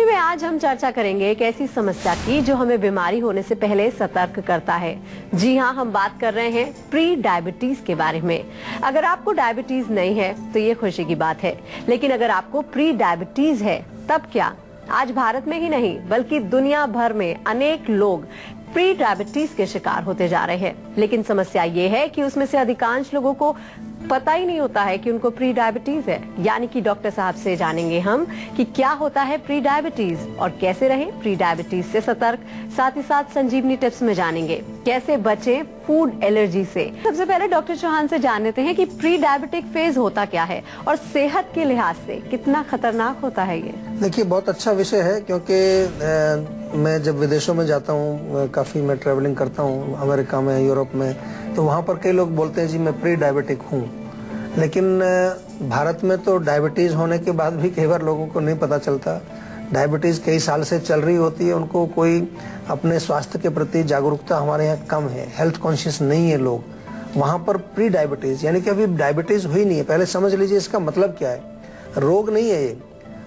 में आज हम चर्चा करेंगे एक ऐसी समस्या की जो हमें बीमारी होने से पहले सतर्क करता है। जी हाँ, हम बात कर रहे हैं प्री डायबिटीज के बारे में। अगर आपको डायबिटीज नहीं है तो ये खुशी की बात है, लेकिन अगर आपको प्री डायबिटीज है तब क्या? आज भारत में ही नहीं बल्कि दुनिया भर में अनेक लोग प्री डायबिटीज के शिकार होते जा रहे हैं। लेकिन समस्या ये है कि उसमें से अधिकांश लोगों को पता ही नहीं होता है कि उनको प्री डायबिटीज है। यानी कि डॉक्टर साहब से जानेंगे हम कि क्या होता है प्री डायबिटीज और कैसे रहे प्री डायबिटीज से सतर्क। साथ ही साथ संजीवनी टिप्स में जानेंगे कैसे बचे फूड एलर्जी से। सबसे पहले डॉक्टर चौहान से जान लेते हैं कि प्री डायबिटिक फेज होता क्या है और सेहत के लिहाज से कितना खतरनाक होता है ये। देखिए, बहुत अच्छा विषय है क्योंकि मैं जब विदेशों में जाता हूँ, काफी मैं ट्रेवलिंग करता हूँ, अमेरिका में, यूरोप में, तो वहाँ पर कई लोग बोलते हैं जी मैं प्री डायबिटिक हूँ। लेकिन भारत में तो डायबिटीज होने के बाद भी कई बार लोगों को नहीं पता चलता। डायबिटीज कई साल से चल रही होती है, उनको कोई अपने स्वास्थ्य के प्रति जागरूकता हमारे यहाँ कम है, हेल्थ कॉन्शियस नहीं है लोग। वहाँ पर प्री डायबिटीज यानी कि अभी डायबिटीज हुई नहीं है। पहले समझ लीजिए इसका मतलब क्या है। रोग नहीं है ये,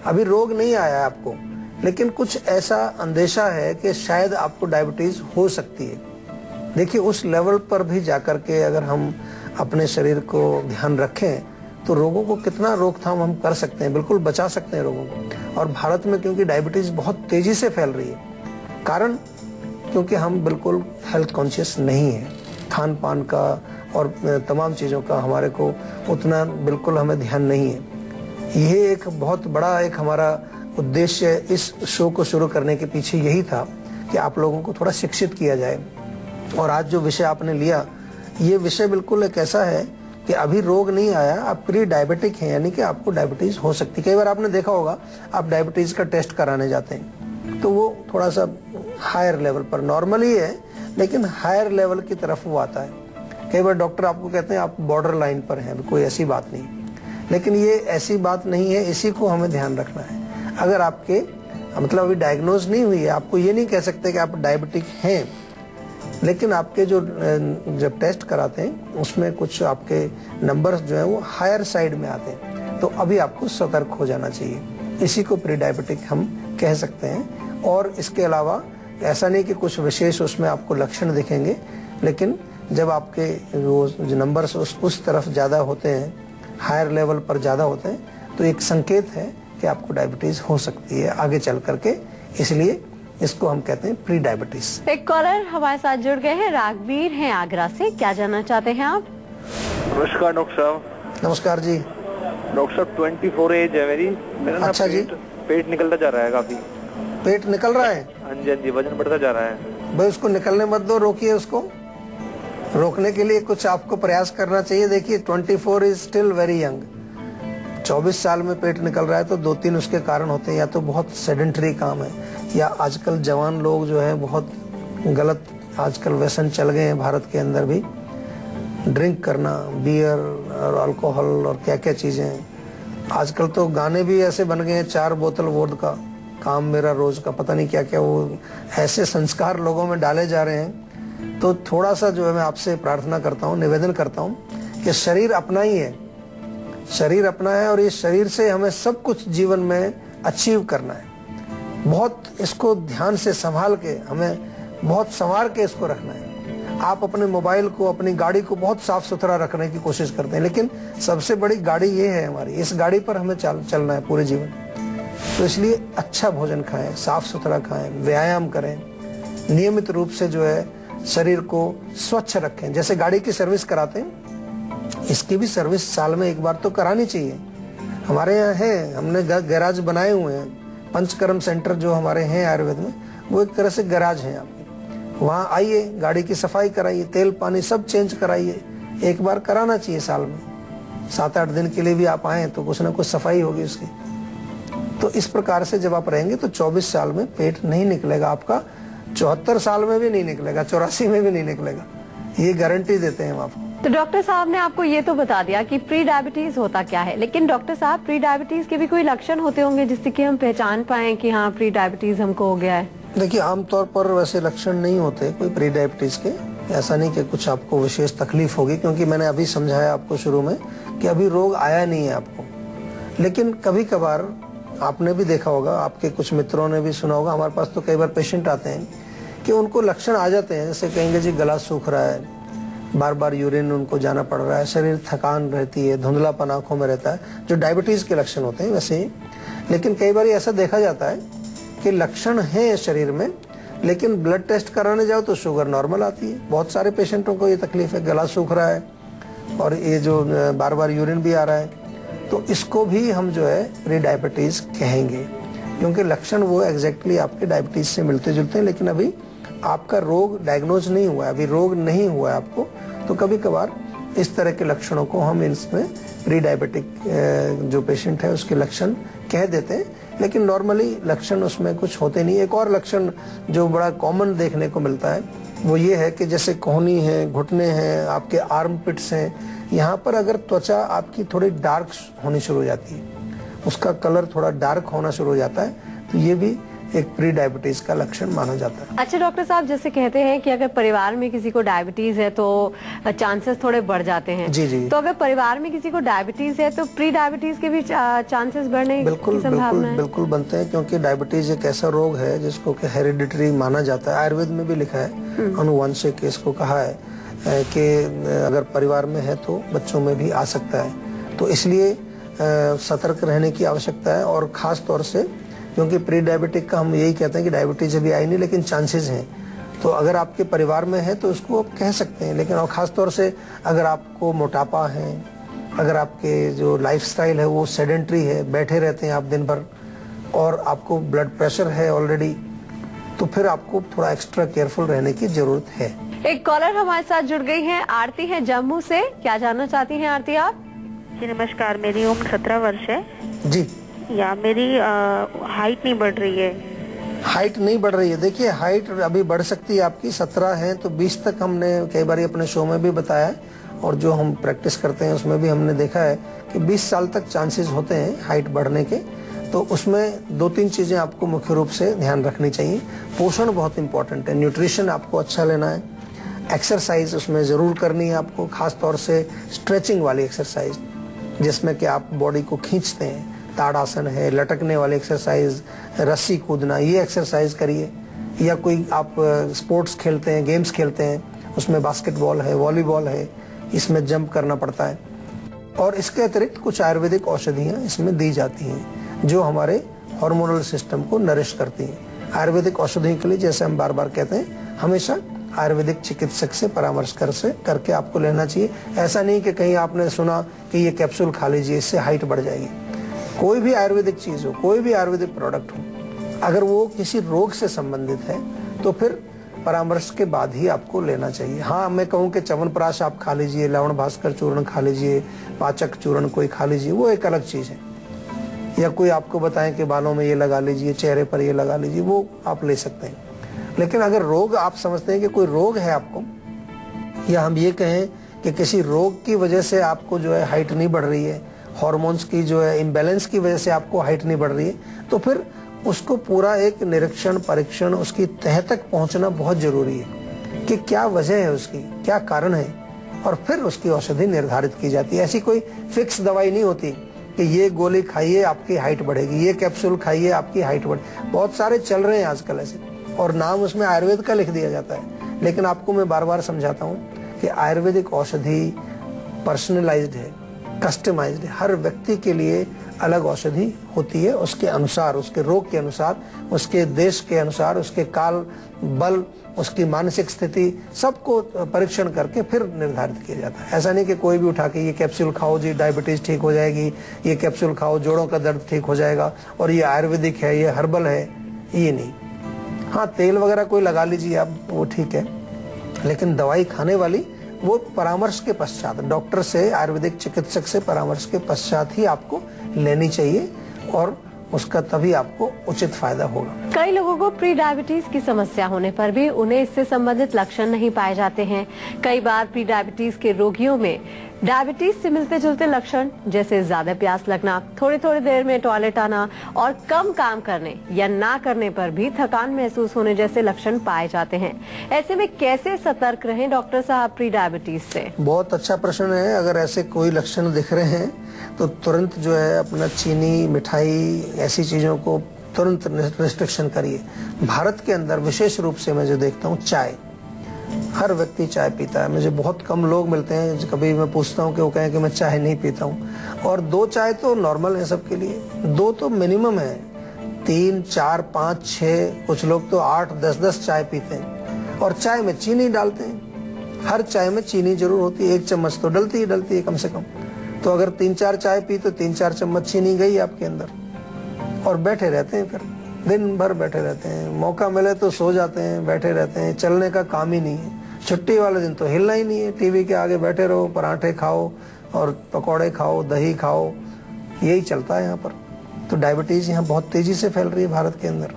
अभी रोग नहीं आया है आपको, लेकिन कुछ ऐसा अंदेशा है कि शायद आपको डायबिटीज हो सकती है। देखिए, उस लेवल पर भी जाकर के अगर हम अपने शरीर को ध्यान रखें तो रोगों को कितना रोकथाम हम कर सकते हैं, बिल्कुल बचा सकते हैं रोगों को। और भारत में क्योंकि डायबिटीज बहुत तेजी से फैल रही है, कारण क्योंकि हम बिल्कुल हेल्थ कॉन्शियस नहीं है। खान पान का और तमाम चीज़ों का हमारे को उतना बिल्कुल हमें ध्यान नहीं है। ये एक बहुत बड़ा एक हमारा उद्देश्य इस शो को शुरू करने के पीछे यही था कि आप लोगों को थोड़ा शिक्षित किया जाए। और आज जो विषय आपने लिया, ये विषय बिल्कुल एक ऐसा है कि अभी रोग नहीं आया, आप प्री डायबिटिक हैं, यानी कि आपको डायबिटीज हो सकती है। कई बार आपने देखा होगा, आप डायबिटीज का टेस्ट कराने जाते हैं तो वो थोड़ा सा हायर लेवल पर, नॉर्मल ही है लेकिन हायर लेवल की तरफ वो आता है। कई बार डॉक्टर आपको कहते हैं आप बॉर्डर लाइन पर हैं, कोई ऐसी बात नहीं, लेकिन ये ऐसी बात नहीं है। इसी को हमें ध्यान रखना है। अगर आपके मतलब अभी डायग्नोज नहीं हुई है, आपको ये नहीं कह सकते कि आप डायबिटिक हैं, लेकिन आपके जो जब टेस्ट कराते हैं उसमें कुछ आपके नंबर्स जो है वो हायर साइड में आते हैं, तो अभी आपको सतर्क हो जाना चाहिए। इसी को प्री डायबिटिक हम कह सकते हैं। और इसके अलावा ऐसा नहीं कि कुछ विशेष उसमें आपको लक्षण दिखेंगे, लेकिन जब आपके वो जो नंबर्स उस तरफ ज़्यादा होते हैं, हायर लेवल पर ज़्यादा होते हैं, तो एक संकेत है कि आपको डायबिटीज हो सकती है आगे चल करके। इसलिए इसको हम कहते हैं प्री डायबिटीज। एक कॉलर हमारे साथ जुड़ गए हैं, राघवीर हैं आगरा से। क्या जानना चाहते हैं आप? नमस्कार डॉक्टर साहब। नमस्कार जी। डॉक्टर साहब 24 एज है मेरी। मेरा ना अच्छा जी। पेट निकलता जा रहा है काफी। पेट निकल रहा है? हाँ जी, हाँ जी, वजन बढ़ता जा रहा है। भाई उसको निकलने मत दो, रोकिए उसको। रोकने के लिए कुछ आपको प्रयास करना चाहिए। देखिए 24 इज स्टिल वेरी यंग। 24 साल में पेट निकल रहा है तो 2-3 उसके कारण होते हैं। या तो बहुत सेडेंटरी काम है, या आजकल जवान लोग जो है बहुत गलत आजकल व्यसन चल गए हैं भारत के अंदर भी। ड्रिंक करना, बियर और अल्कोहल और क्या क्या चीजें। आजकल तो गाने भी ऐसे बन गए हैं, 4 बोतल वोडका, काम मेरा रोज का, पता नहीं क्या क्या, वो ऐसे संस्कार लोगों में डाले जा रहे हैं। तो थोड़ा सा जो है मैं आपसे प्रार्थना करता हूँ, निवेदन करता हूँ कि शरीर अपना ही है, शरीर अपना है और इस शरीर से हमें सब कुछ जीवन में अचीव करना है। बहुत इसको ध्यान से संभाल के, हमें बहुत संवार के इसको रखना है। आप अपने मोबाइल को, अपनी गाड़ी को बहुत साफ सुथरा रखने की कोशिश करते हैं, लेकिन सबसे बड़ी गाड़ी ये है हमारी, इस गाड़ी पर हमें चलना है पूरे जीवन। तो इसलिए अच्छा भोजन खाएं, साफ सुथरा खाएं, व्यायाम करें, नियमित रूप से जो है शरीर को स्वच्छ रखें। जैसे गाड़ी की सर्विस कराते हैं, इसकी भी सर्विस साल में एक बार तो करानी चाहिए। हमारे यहाँ है, हमने गैराज बनाए हुए हैं। पंचकर्म सेंटर जो हमारे हैं आयुर्वेद में, वो एक तरह से गैराज है आपके। वहाँ आइए, गाड़ी की सफाई कराइए, तेल पानी सब चेंज कराइए। एक बार कराना चाहिए साल में। 7-8 दिन के लिए भी आप आए तो कुछ ना कुछ सफाई होगी उसकी। तो इस प्रकार से जब आप रहेंगे तो 24 साल में पेट नहीं निकलेगा आपका, 74 साल में भी नहीं निकलेगा, 84 में भी नहीं निकलेगा। ये गारंटी देते हैं हम आपको। तो डॉक्टर साहब ने आपको ये तो बता दिया कि प्री डायबिटीज होता क्या है, लेकिन डॉक्टर साहब प्री डायबिटीज के भी कोई लक्षण होते होंगे जिससे कि हम पहचान पाएं कि हाँ प्री डायबिटीज हमको हो गया है? देखिए, आमतौर पर वैसे लक्षण नहीं होते कोई प्री डायबिटीज के। ऐसा नहीं कि कुछ आपको विशेष तकलीफ होगी, क्योंकि मैंने अभी समझाया आपको शुरू में कि अभी रोग आया नहीं है आपको। लेकिन कभी कभार आपने भी देखा होगा, आपके कुछ मित्रों ने भी सुना होगा, हमारे पास तो कई बार पेशेंट आते हैं कि उनको लक्षण आ जाते हैं, जैसे कहेंगे जी गला सूख रहा है, बार बार यूरिन उनको जाना पड़ रहा है, शरीर थकान रहती है, धुंधलापन आंखों में रहता है, जो डायबिटीज के लक्षण होते हैं वैसे ही। लेकिन कई बार ऐसा देखा जाता है कि लक्षण है शरीर में, लेकिन ब्लड टेस्ट कराने जाओ तो शुगर नॉर्मल आती है। बहुत सारे पेशेंटों को ये तकलीफ है, गला सूख रहा है और ये जो बार बार यूरिन भी आ रहा है, तो इसको भी हम जो है प्री डायबिटीज कहेंगे, क्योंकि लक्षण वो एग्जैक्टली आपके डायबिटीज से मिलते जुलते हैं, लेकिन अभी आपका रोग डायग्नोज नहीं हुआ है, अभी रोग नहीं हुआ है आपको, तो कभी कभार इस तरह के लक्षणों को हम इसमें प्री डायबिटिक जो पेशेंट है उसके लक्षण कह देते हैं, लेकिन नॉर्मली लक्षण उसमें कुछ होते नहीं। एक और लक्षण जो बड़ा कॉमन देखने को मिलता है वो ये है कि जैसे कोहनी है, घुटने हैं, आपके आर्म पिट्स हैं, यहाँ पर अगर त्वचा आपकी थोड़ी डार्क होनी शुरू हो जाती है, उसका कलर थोड़ा डार्क होना शुरू हो जाता है, तो ये भी एक प्री डायबिटीज का लक्षण माना जाता है। अच्छा डॉक्टर साहब, जैसे कहते हैं कि अगर परिवार में किसी को डायबिटीज है तो चांसेस थोड़े बढ़ जाते हैं। जी जी। तो अगर परिवार में किसी को डायबिटीज है तो प्री डायबिटीज के भी चांसेस बढ़ने की संभावना है? बिल्कुल बनते हैं, क्योंकि डायबिटीज एक ऐसा रोग है जिसको कि हेरिडिटरी माना जाता है। आयुर्वेद में भी लिखा है, अनुवांशिक इसको कहा है कि अगर परिवार में है तो बच्चों में भी आ सकता है, तो इसलिए सतर्क रहने की आवश्यकता है। और खास तौर से क्योंकि प्री डायबिटिक का हम यही कहते हैं कि डायबिटीज अभी आई नहीं, लेकिन चांसेस हैं, तो अगर आपके परिवार में है तो उसको आप कह सकते हैं। लेकिन और खास तौर से अगर आपको मोटापा है, अगर आपके जो लाइफस्टाइल है वो सेडेंट्री है, बैठे रहते हैं आप दिन भर, और आपको ब्लड प्रेशर है ऑलरेडी, तो फिर आपको थोड़ा एक्स्ट्रा केयरफुल रहने की जरूरत है। एक कॉलर हमारे साथ जुड़ गई है, आरती है जम्मू से। क्या जानना चाहती हैं आरती आप? जी नमस्कार, मेरी उम्र 17 वर्ष है जी। या मेरी हाइट नहीं बढ़ रही है। हाइट नहीं बढ़ रही है? देखिए, हाइट अभी बढ़ सकती है आपकी, 17 है तो 20 तक हमने कई बार अपने शो में भी बताया है, और जो हम प्रैक्टिस करते हैं उसमें भी हमने देखा है कि 20 साल तक चांसेस होते हैं हाइट बढ़ने के। तो उसमें 2-3 चीजें आपको मुख्य रूप से ध्यान रखनी चाहिए। पोषण बहुत इंपॉर्टेंट है, न्यूट्रिशन आपको अच्छा लेना है, एक्सरसाइज उसमें जरूर करनी है आपको, खास तौर से स्ट्रेचिंग वाली एक्सरसाइज जिसमें कि आप बॉडी को खींचते हैं, ताड़ासन है, लटकने वाली एक्सरसाइज, रस्सी कूदना, ये एक्सरसाइज करिए। या कोई आप स्पोर्ट्स खेलते हैं, गेम्स खेलते हैं, उसमें बास्केटबॉल है, वॉलीबॉल है, इसमें जंप करना पड़ता है। और इसके अतिरिक्त कुछ आयुर्वेदिक औषधियाँ इसमें दी जाती हैं जो हमारे हार्मोनल सिस्टम को नरिश करती हैं। आयुर्वेदिक औषधियों के लिए, जैसे हम बार बार कहते हैं, हमेशा आयुर्वेदिक चिकित्सक से परामर्श करके आपको लेना चाहिए। ऐसा नहीं कि कहीं आपने सुना कि ये कैप्सूल खा लीजिए इससे हाइट बढ़ जाएगी। कोई भी आयुर्वेदिक चीज हो, कोई भी आयुर्वेदिक प्रोडक्ट हो, अगर वो किसी रोग से संबंधित है तो फिर परामर्श के बाद ही आपको लेना चाहिए। हाँ, मैं कहूँ कि च्यवनप्राश आप खा लीजिए, लवण भास्कर चूर्ण खा लीजिए, पाचक चूर्ण कोई खा लीजिए, वो एक अलग चीज है। या कोई आपको बताएं कि बालों में ये लगा लीजिए, चेहरे पर ये लगा लीजिए, वो आप ले सकते हैं। लेकिन अगर रोग आप समझते हैं कि कोई रोग है आपको, या हम ये कहें कि किसी रोग की वजह से आपको जो है हाइट नहीं बढ़ रही है, हार्मोन्स की जो है इम्बैलेंस की वजह से आपको हाइट नहीं बढ़ रही है, तो फिर उसको पूरा एक निरीक्षण, परीक्षण, उसकी तह तक पहुंचना बहुत जरूरी है कि क्या वजह है उसकी, क्या कारण है, और फिर उसकी औषधि निर्धारित की जाती है। ऐसी कोई फिक्स दवाई नहीं होती कि ये गोली खाइए आपकी हाइट बढ़ेगी, ये कैप्सूल खाइए आपकी हाइट बढ़ेगी। बहुत सारे चल रहे हैं आजकल ऐसे, और नाम उसमें आयुर्वेद का लिख दिया जाता है। लेकिन आपको मैं बार बार समझाता हूँ कि आयुर्वेदिक औषधि पर्सनलाइज्ड है, कस्टमाइज्ड है। हर व्यक्ति के लिए अलग औषधि होती है, उसके अनुसार, उसके रोग के अनुसार, उसके देश के अनुसार, उसके काल, बल, उसकी मानसिक स्थिति, सबको परीक्षण करके फिर निर्धारित किया जाता है। ऐसा नहीं कि कोई भी उठा के ये कैप्सूल खाओ जी डायबिटीज ठीक हो जाएगी, ये कैप्सूल खाओ जोड़ों का दर्द ठीक हो जाएगा, और ये आयुर्वेदिक है, ये हर्बल है, ये नहीं। हाँ, तेल वगैरह कोई लगा लीजिए आप, वो ठीक है, लेकिन दवाई खाने वाली वो परामर्श के पश्चात, डॉक्टर से, आयुर्वेदिक चिकित्सक से परामर्श के पश्चात ही आपको लेनी चाहिए, और उसका तभी आपको उचित फायदा होगा। कई लोगों को प्री डायबिटीज की समस्या होने पर भी उन्हें इससे संबंधित लक्षण नहीं पाए जाते हैं। कई बार प्री डायबिटीज के रोगियों में डायबिटीज से मिलते जुलते लक्षण जैसे ज्यादा प्यास लगना, थोड़ी थोड़ी देर में टॉयलेट आना और कम काम करने या ना करने पर भी थकान महसूस होने जैसे लक्षण पाए जाते हैं। ऐसे में कैसे सतर्क रहें डॉक्टर साहब प्री डायबिटीज से? बहुत अच्छा प्रश्न है। अगर ऐसे कोई लक्षण दिख रहे हैं तो तुरंत जो है अपना चीनी, मिठाई, ऐसी चीजों को तुरंत रिस्ट्रिक्शन करिए। भारत के अंदर विशेष रूप से मैं जो देखता हूँ, चाय, हर व्यक्ति चाय पीता है। मुझे बहुत कम लोग मिलते हैं, कभी मैं पूछता हूँ कि वो कहें कि मैं चाय नहीं पीता हूँ। और 2 चाय तो नॉर्मल है सबके लिए, 2 तो मिनिमम है। 3, 4, 5, 6, कुछ लोग तो 8, 10 चाय पीते हैं और चाय में चीनी डालते हैं। हर चाय में चीनी जरूर होती है, 1 चम्मच तो डलती है कम से कम। तो अगर 3-4 चाय पी तो 3-4 चम्मच चीनी गई आपके अंदर। और बैठे रहते हैं, फिर दिन भर बैठे रहते हैं। मौका मिले तो सो जाते हैं, बैठे रहते हैं, चलने का काम ही नहीं है। छुट्टी वाले दिन तो हिलना ही नहीं है, टीवी के आगे बैठे रहो, पराठे खाओ और पकौड़े खाओ, दही खाओ, यही चलता है यहाँ पर। तो डायबिटीज यहाँ बहुत तेजी से फैल रही है भारत के अंदर,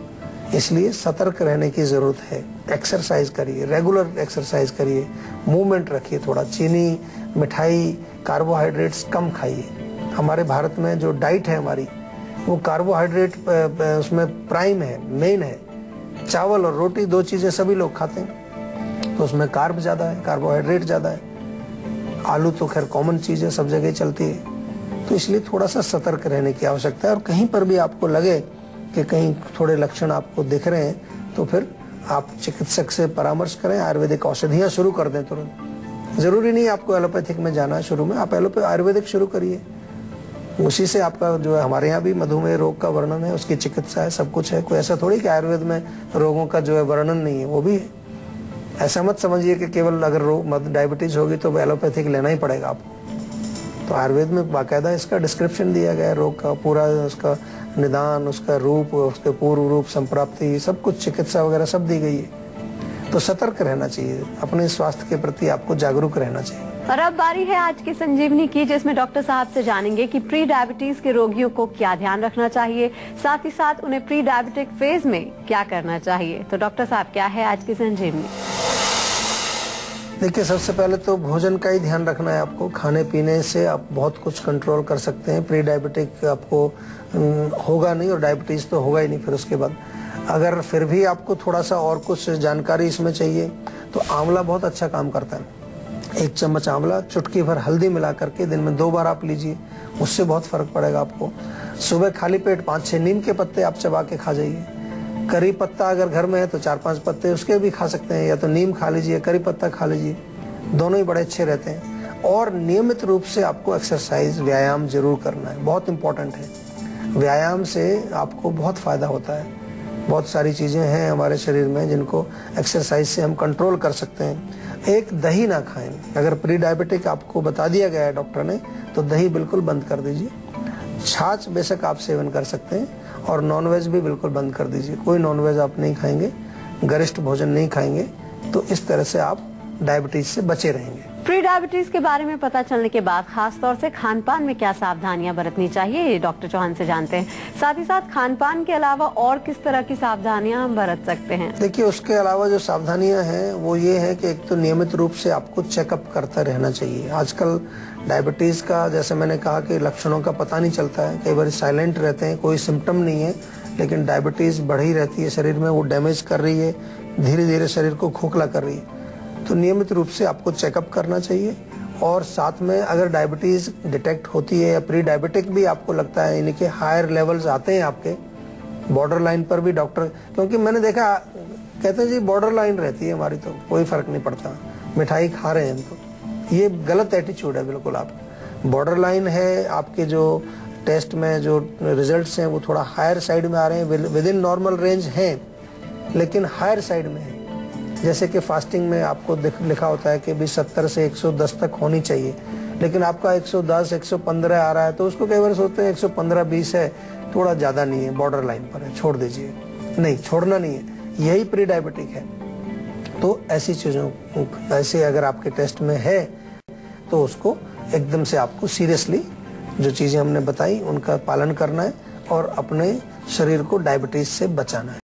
इसलिए सतर्क रहने की जरूरत है। एक्सरसाइज करिए, रेगुलर एक्सरसाइज करिए, मूवमेंट रखिए थोड़ा। चीनी, मिठाई, कार्बोहाइड्रेट्स कम खाइए। हमारे भारत में जो डाइट है हमारी, वो कार्बोहाइड्रेट उसमें प्राइम है, मेन है। चावल और रोटी 2 चीजें सभी लोग खाते हैं, तो उसमें कार्ब ज्यादा है, कार्बोहाइड्रेट ज्यादा है। आलू तो खैर कॉमन चीज है, सब जगह चलती है। तो इसलिए थोड़ा सा सतर्क रहने की आवश्यकता है। और कहीं पर भी आपको लगे कि कहीं थोड़े लक्षण आपको दिख रहे हैं तो फिर आप चिकित्सक से परामर्श करें, आयुर्वेदिक औषधियां शुरू कर दें तुरंत। जरूरी नहीं आपको एलोपैथिक में जाना है शुरू में, आप आयुर्वेदिक शुरू करिए। उसी से आपका जो है, हमारे यहाँ भी मधुमेह रोग का वर्णन है, उसकी चिकित्सा है, सब कुछ है। कोई ऐसा थोड़ी कि आयुर्वेद में रोगों का जो है वर्णन नहीं है, वो भी है। ऐसा मत समझिए कि केवल अगर डायबिटीज होगी तो एलोपैथिक लेना ही पड़ेगा आपको। तो आयुर्वेद में बाकायदा इसका डिस्क्रिप्शन दिया गया है, रोग का पूरा, उसका निदान, उसका रूप, उसके पूर्व रूप, संप्राप्ति, सब कुछ चिकित्सा वगैरह सब दी गई है। तो सतर्क रहना चाहिए, अपने स्वास्थ्य के प्रति आपको जागरूक रहना चाहिए। और अब बारी है आज की संजीवनी की, जिसमें डॉक्टर साहब से जानेंगे कि प्री डायबिटीज के रोगियों को क्या ध्यान रखना चाहिए, साथ ही साथ उन्हें प्री डायबिटिक फेज में क्या करना चाहिए। तो डॉक्टर साहब, क्या है आज की संजीवनी? देखिए, सबसे पहले तो भोजन का ही ध्यान रखना है आपको। खाने पीने से आप बहुत कुछ कंट्रोल कर सकते हैं। प्री डायबिटिक आपको होगा नहीं और डायबिटीज तो होगा ही नहीं फिर उसके बाद। अगर फिर भी आपको थोड़ा सा और कुछ जानकारी इसमें चाहिए तो आंवला बहुत अच्छा काम करता है। 1 चम्मच आंवला, चुटकी भर हल्दी मिला करके दिन में 2 बार आप लीजिए, उससे बहुत फर्क पड़ेगा आपको। सुबह खाली पेट 5-6 नीम के पत्ते आप चबा के खा जाइए। करी पत्ता अगर घर में है तो 4-5 पत्ते उसके भी खा सकते हैं, या तो नीम खा लीजिए, करी पत्ता खा लीजिए, दोनों ही बड़े अच्छे रहते हैं। और नियमित रूप से आपको एक्सरसाइज, व्यायाम जरूर करना है, बहुत इंपॉर्टेंट है। व्यायाम से आपको बहुत फायदा होता है। बहुत सारी चीजें हैं हमारे शरीर में जिनको एक्सरसाइज से हम कंट्रोल कर सकते हैं। एक, दही ना खाएं। अगर प्री डायबिटिक आपको बता दिया गया है डॉक्टर ने, तो दही बिल्कुल बंद कर दीजिए। छाछ बेशक आप सेवन कर सकते हैं, और नॉनवेज भी बिल्कुल बंद कर दीजिए। कोई नॉनवेज आप नहीं खाएंगे, गरिष्ठ भोजन नहीं खाएंगे, तो इस तरह से आप डायबिटीज से बचे रहेंगे। प्री डायबिटीज के बारे में पता चलने के बाद खास तौर से खान पान में क्या सावधानियां बरतनी चाहिए, ये डॉक्टर चौहान से जानते हैं। साथ ही साथ खान पान के अलावा और किस तरह की सावधानियां हम बरत सकते हैं? देखिए, उसके अलावा जो सावधानियां हैं वो ये है कि एक तो नियमित रूप से आपको चेकअप करता रहना चाहिए। आजकल डायबिटीज का, जैसे मैंने कहा, कि लक्षणों का पता नहीं चलता है, कई बार साइलेंट रहते हैं, कोई सिम्टम नहीं है, लेकिन डायबिटीज बढ़ी रहती है शरीर में, वो डैमेज कर रही है, धीरे धीरे शरीर को खोखला कर रही है। तो नियमित रूप से आपको चेकअप करना चाहिए। और साथ में अगर डायबिटीज डिटेक्ट होती है या प्री डायबिटिक भी आपको लगता है, यानी कि हायर लेवल्स आते हैं आपके, बॉर्डर लाइन पर भी डॉक्टर, क्योंकि मैंने देखा कहते हैं जी बॉर्डर लाइन रहती है हमारी तो कोई फर्क नहीं पड़ता, मिठाई खा रहे हैं, तो ये गलत एटीट्यूड है बिल्कुल। आप बॉर्डर लाइन है, आपके जो टेस्ट में जो रिजल्ट्स हैं वो थोड़ा हायर साइड में आ रहे हैं, विद इन नॉर्मल रेंज हैं लेकिन हायर साइड में है। जैसे कि फास्टिंग में आपको लिखा होता है कि भी 70 से 110 तक होनी चाहिए, लेकिन आपका 110, 115 आ रहा है, तो उसको कई बार सोचते हैं 115-20 है, थोड़ा ज्यादा नहीं है, बॉर्डर लाइन पर है, छोड़ दीजिए। नहीं, छोड़ना नहीं है, यही प्री डायबिटिक है। तो ऐसी चीजों, ऐसे अगर आपके टेस्ट में है तो उसको एकदम से आपको सीरियसली जो चीजें हमने बताई उनका पालन करना है और अपने शरीर को डायबिटीज से बचाना है।